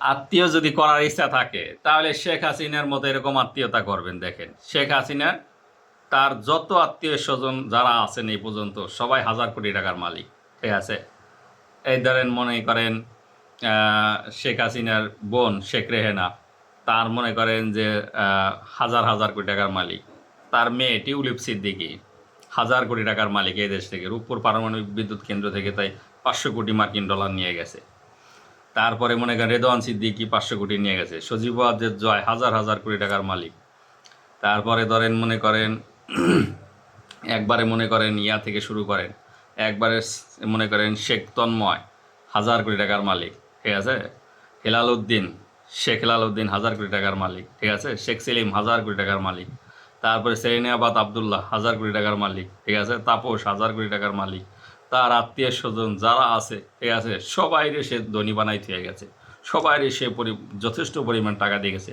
আত্মীয় যদি করার ইচ্ছা থাকে তাহলে শেখ হাসিনার মতো এরকম আত্মীয়তা করবেন। দেখেন শেখ হাসিনা তার যত আত্মীয় স্বজন যারা আছেন এই পর্যন্ত সবাই হাজার কোটি টাকার মালিক। ঠিক আছে, এই ধরেন মনে করেন শেখ হাসিনার বোন শেখ রেহেনা, তার মনে করেন যে হাজার হাজার কোটি টাকার মালিক। তার মেয়ে টিউলিপ সিদ্দিকী হাজার কোটি টাকার মালিক এই দেশ থেকে, রূপপুর পারমাণবিক বিদ্যুৎ কেন্দ্র থেকে তাই 500 কোটি মার্কিন ডলার নিয়ে গেছে। তারপরে মনে করেন রেদওয়ান সিদ্দিকী 500 কোটি নিয়ে গেছে। সজীব ওয়াজেদ জয় হাজার হাজার কোটি টাকার মালিক। তারপরে ধরেন মনে করেন একবারে মনে করেন ইয়া থেকে শুরু করেন, একবারে মনে করেন শেখ তন্ময় হাজার কোটি টাকার মালিক। ঠিক আছে, হেলাল উদ্দিন, শেখ হেলাল উদ্দিন হাজার কোটি টাকার মালিক। ঠিক আছে, শেখ সেলিম হাজার কোটি টাকার মালিক। তারপরে সেরিনিয়াবাদ আবদুল্লাহ হাজার কোটি টাকার মালিক। ঠিক আছে, তাপস হাজার কোটি টাকার মালিক। তার আত্মীয় স্বজন যারা আছে, ঠিক আছে, সবাইরে সে ধনী বানাই থেকে গেছে। সবাইরে সে যথেষ্ট পরিমাণ টাকা দিয়ে গেছে।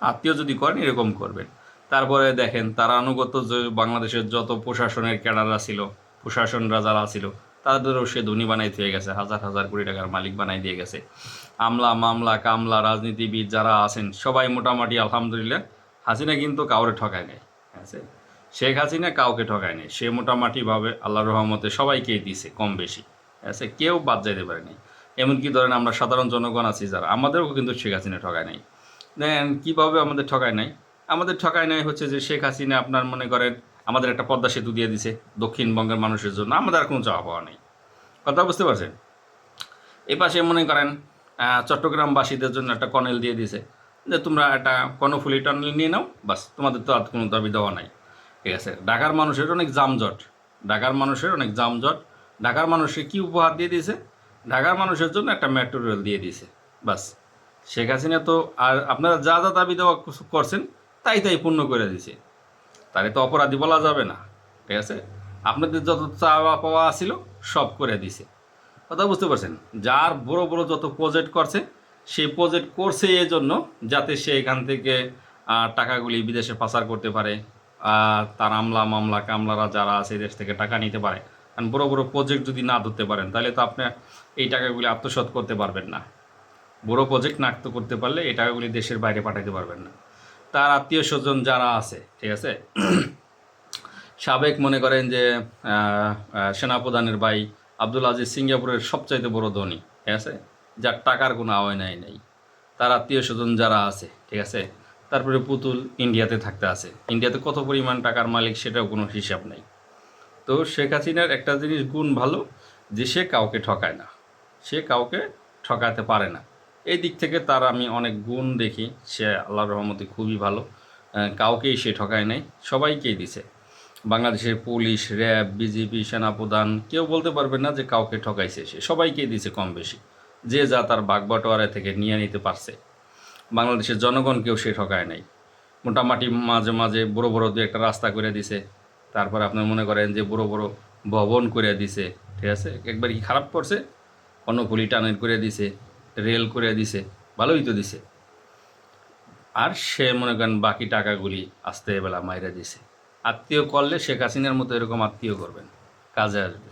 আত্মীয় যদি করেন এরকম করবেন। তারপরে দেখেন তার আনুগত্য যে বাংলাদেশের যত প্রশাসনের ক্যাডাররা ছিল, প্রশাসনরা যারা ছিল, তাদেরও সে ধনী বানাই দিয়ে গেছে, হাজার হাজার কোটি টাকার মালিক বানাই দিয়ে গেছে। আমলা মামলা কামলা রাজনীতিবিদ যারা আছেন সবাই মোটামুটি আলহামদুলিল্লাহ, হাসিনা কিন্তু কাউরে ঠকায় নেই। আছে, শেখ হাসিনা কাউকে ঠকায় নেই, সে মোটামুটিভাবে আল্লাহর রহমতে সবাইকেই দিছে কম বেশি। আছে, কেউ বাদ যাইতে পারেনি। এমনকি ধরেন আমরা সাধারণ জনগণ আছি যারা, আমাদেরও কিন্তু শেখ হাসিনা ঠকায় নাই। দেন কীভাবে আমাদের ঠকায় নাই? আমাদের ঠকায় নাই হচ্ছে যে শেখ হাসিনা আপনার মনে করেন আমাদের একটা পদ্মা সেতু দিয়ে দিছে দক্ষিণবঙ্গের মানুষের জন্য, আমাদের আর কোনো চাওয়া পাওয়া নেই। কথা বুঝতে পারছেন? এই পাশে মনে করেন চট্টগ্রামবাসীদের জন্য একটা কনেল দিয়ে দিছে যে তোমরা একটা কর্ণফুলী টানেল নিয়ে নাও, বাস, তোমাদের তো আর কোনো দাবি দেওয়া নাই। ঠিক আছে, ঢাকার মানুষের অনেক যানজট, ঢাকার মানুষের অনেক যানজট, ঢাকার মানুষকে কী উপহার দিয়ে দিয়েছে? ঢাকার মানুষের জন্য একটা মেট্রো রেল দিয়ে দিয়েছে, বাস। শেখ হাসিনা তো আর আপনারা যা যা দাবি দেওয়া করছেন তাই তাই পূর্ণ করে দিছে, তারে তো অপরাধী বলা যাবে না। ঠিক আছে, আপনাদের যত চাওয়া পাওয়া ছিল সব করে দিছে। কথা বুঝতে পারছেন? যার বড় বড় যত প্রজেক্ট করছে, সেই প্রজেক্ট করছে এই জন্য যাতে সে এখান থেকে টাকাগুলি বিদেশে পাচার করতে পারে, তার আমলা মামলা কামলারা যারা আছে দেশ থেকে টাকা নিতে পারে। কারণ বড় বড় প্রজেক্ট যদি না ধরতে পারেন তাহলে তো আপনি এই টাকাগুলি আত্মসাৎ করতে পারবেন না। বড় প্রজেক্ট না করতে পারলে এই টাকাগুলি দেশের বাইরে পাঠাতে পারবেন না। তার আত্মীয় স্বজন যারা আছে, ঠিক আছে, সাবেক মনে করেন যে সেনাপ্রধানের ভাই আব্দুল আজিজ সিঙ্গাপুরের সবচাইতে বড় ধনী, ঠিক আছে, যার টাকার কোনো আওয়ানাই নেই। তার আত্মীয় স্বজন যারা আছে, ঠিক আছে, তারপরে পুতুল ইন্ডিয়াতে থাকতে আছে, ইন্ডিয়াতে কত পরিমাণ টাকার মালিক সেটাও কোনো হিসাব নেই। তো শেখ হাসিনার একটা জিনিস গুণ ভালো, যে সে কাউকে ঠকায় না, সে কাউকে ঠকাতে পারে না। এই দিক থেকে তার আমি অনেক গুণ দেখি, সে আল্লাহর রহমতে খুবই ভালো, কাউকেই সে ঠকায় নাই, সবাইকেই দিছে। বাংলাদেশের পুলিশ, র্যাব, বিজিবি, সেনাপ্রধান কেউ বলতে পারবে না যে কাউকে ঠকাইছে, সে সবাইকেই দিছে কম বেশি, যে যা তার বাগবাটোয়ারা থেকে নিয়ে নিতে পারছে। বাংলাদেশের জনগণকেও সে ঠকায় নাই। মোটামুটি মাঝে মাঝে বড় বড় দু একটা রাস্তা করে দিছে, তারপর আপনার মনে করেন যে বড় বড় ভবন করে দিছে। ঠিক আছে, একবার কি খারাপ করছে? কর্ণফুলী টানেল করে দিছে, রেল করে দিছে, ভালোই তো দিছে। আর সে মনে করেন বাকি টাকাগুলি আস্তে বেলা মাইরা দিছে। আত্মীয় করলে শেখ হাসিনার মতো এরকম আত্মীয় করবেন, কাজে আসবে।